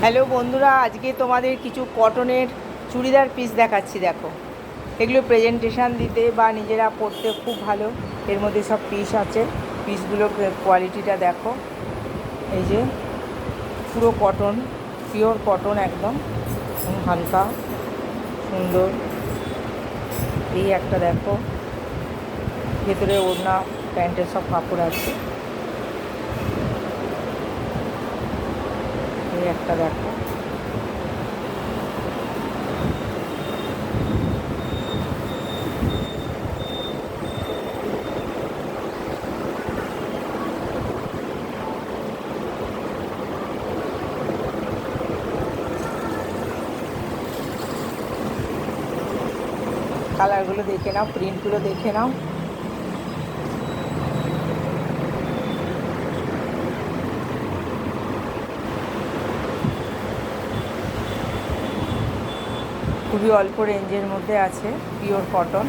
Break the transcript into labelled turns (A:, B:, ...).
A: Hello বন্ধুরা, আজকে তোমাদের কিছু কটনের চুড়িদার পিস দেখাচ্ছি। দেখো, এগুলো প্রেজেন্টেশন দিতে বা নিজেরা পরতে খুব ভালো। এর মধ্যে সব পিস আছে। পিসগুলোর কোয়ালিটিটা দেখো। এই যে পুরো কটন, পিওর কটন, একদম হালকা সুন্দর। এই একটা দেখো, ভেতরে ওড়না প্যান্টের সব কাপড় আছে। এই একটা দেখো, কালারগুলো দেখে নাও, প্রিন্টগুলো দেখে নাও। খুবই অল্প রেঞ্জের মধ্যে আছে, পিওর কটন।